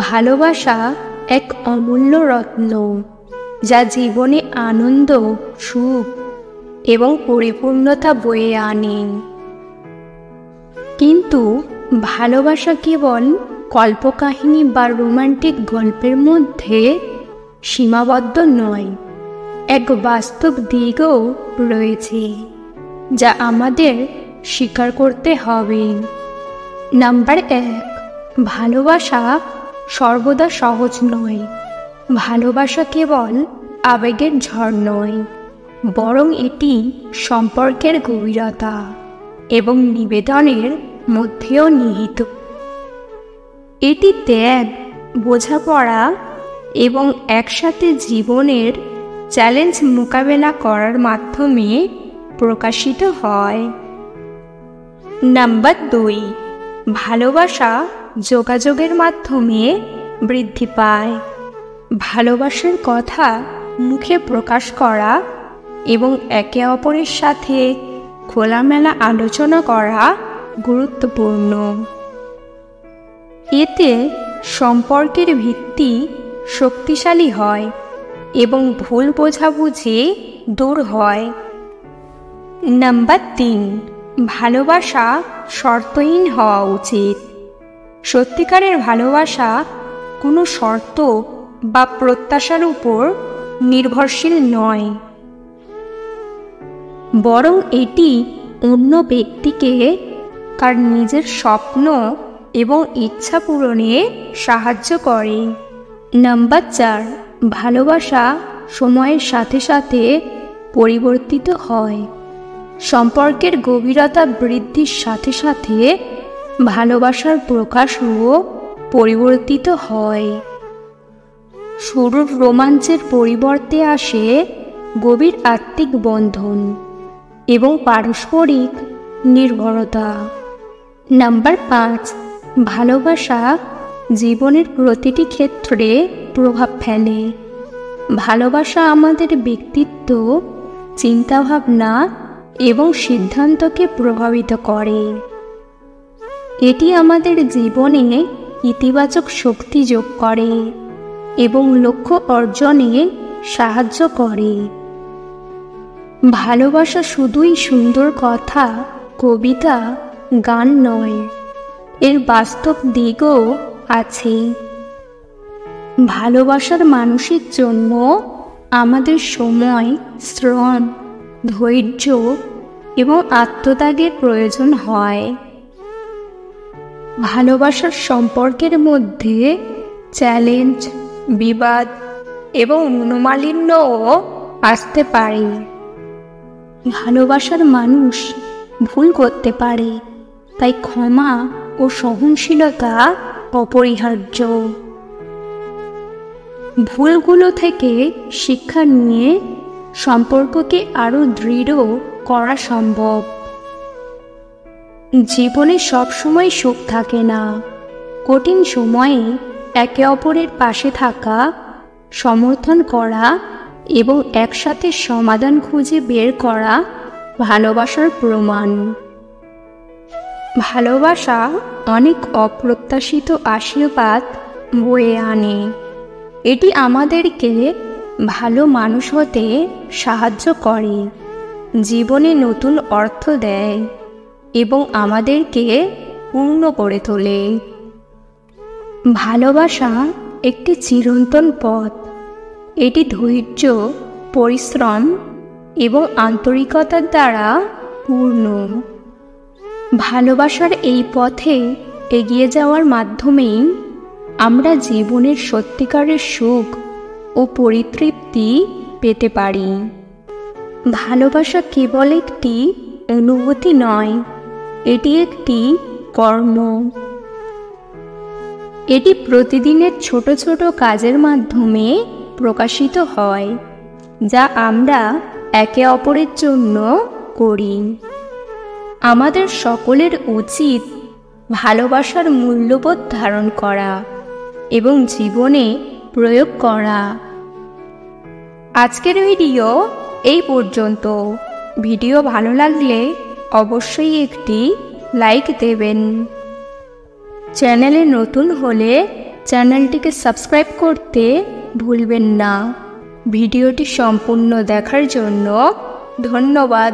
ভালোবাসা এক অমূল্য রত্ন, যা জীবনে আনন্দ, সুখ এবং পরিপূর্ণতা বয়ে আনে। কিন্তু ভালোবাসা কেবল কল্পকাহিনী বা রোমান্টিক গল্পের মধ্যে সীমাবদ্ধ নয়। এক বাস্তব দিকও রয়েছে, যা আমাদের স্বীকার করতে হবে। নাম্বার 1, ভালোবাসা সর্বদা সহজ নয়। ভালোবাসা কেবল আবেগের ঝড় নয়, বরং এটি সম্পর্কের গভীরতা এবং নিবেদনের মধ্যেও নিহিত। এটি ত্যাগ, বোঝাপড়া এবং একসাথে জীবনের চ্যালেঞ্জ মোকাবেলা করার মাধ্যমে প্রকাশিত হয়। নাম্বার 2, ভালোবাসা যোগাযোগের মাধ্যমে বৃদ্ধি পায়। ভালোবাসার কথা মুখে প্রকাশ করা এবং একে অপরের সাথে খোলামেলা আলোচনা করা গুরুত্বপূর্ণ। এতে সম্পর্কের ভিত্তি শক্তিশালী হয় এবং ভুল বোঝাবুঝি দূর হয়। নাম্বার 3, ভালোবাসা শর্তহীন হওয়া উচিত। সত্যিকারের ভালোবাসা কোনো শর্ত বা প্রত্যাশার উপর নির্ভরশীল নয়, বরং এটি অন্য ব্যক্তিকে তার নিজের স্বপ্ন এবং ইচ্ছা পূরণে সাহায্য করে। নাম্বার 4, ভালোবাসা সময়ের সাথে সাথে পরিবর্তিত হয়। সম্পর্কের গভীরতা বৃদ্ধির সাথে সাথে ভালোবাসার প্রকাশও পরিবর্তিত হয়। শুরুর রোমাঞ্চের পরিবর্তে আসে গভীর আত্মিক বন্ধন এবং পারস্পরিক নির্ভরতা। নাম্বার 5, ভালোবাসা জীবনের প্রতিটি ক্ষেত্রে প্রভাব ফেলে। ভালোবাসা আমাদের ব্যক্তিত্ব, চিন্তাভাবনা এবং সিদ্ধান্তকে প্রভাবিত করে। এটি আমাদের জীবনে ইতিবাচক শক্তি যোগ করে এবং লক্ষ্য অর্জনে সাহায্য করে। ভালোবাসা শুধুই সুন্দর কথা, কবিতা, গান নয়, এর বাস্তব দিকও আছে। ভালোবাসার মানুষের জন্য আমাদের সময়, শ্রম, ধৈর্য এবং আত্মত্যাগের প্রয়োজন হয়। ভালোবাসার সম্পর্কের মধ্যে চ্যালেঞ্জ, বিবাদ এবং মনোমালিন্যও আসতে পারে। ভালোবাসার মানুষ ভুল করতে পারে, তাই ক্ষমা ও সহনশীলতা অপরিহার্য। ভুলগুলো থেকে শিক্ষা নিয়ে সম্পর্ককে আরও দৃঢ় করা সম্ভব। জীবনে সবসময় সুখ থাকে না। কঠিন সময়ে একে অপরের পাশে থাকা, সমর্থন করা এবং একসাথে সমাধান খুঁজে বের করা ভালোবাসার প্রমাণ। ভালোবাসা অনেক অপ্রত্যাশিত আশীর্বাদ বয়ে আনে। এটি আমাদেরকে ভালো মানুষ হতে সাহায্য করে, জীবনে নতুন অর্থ দেয় এবং আমাদেরকে পূর্ণ করে তোলে। ভালোবাসা একটি চিরন্তন পথ। এটি ধৈর্য, পরিশ্রম এবং আন্তরিকতার দ্বারা পূর্ণ। ভালোবাসার এই পথে এগিয়ে যাওয়ার মাধ্যমেই আমরা জীবনের সত্যিকারের সুখ ও পরিতৃপ্তি পেতে পারি। ভালোবাসা কেবল একটি অনুভূতি নয়, এটি একটি কর্ম। এটি প্রতিদিনের ছোট ছোট কাজের মাধ্যমে প্রকাশিত হয়, যা আমরা একে অপরের জন্য করি। আমাদের সকলের উচিত ভালোবাসার মূল্যবোধ ধারণ করা এবং জীবনে প্রয়োগ করা। আজকের ভিডিও এই পর্যন্ত। ভিডিও ভালো লাগলে অবশ্যই একটি লাইক দেবেন। চ্যানেলে নতুন হলে চ্যানেলটিকে সাবস্ক্রাইব করতে ভুলবেন না। ভিডিওটি সম্পূর্ণ দেখার জন্য ধন্যবাদ।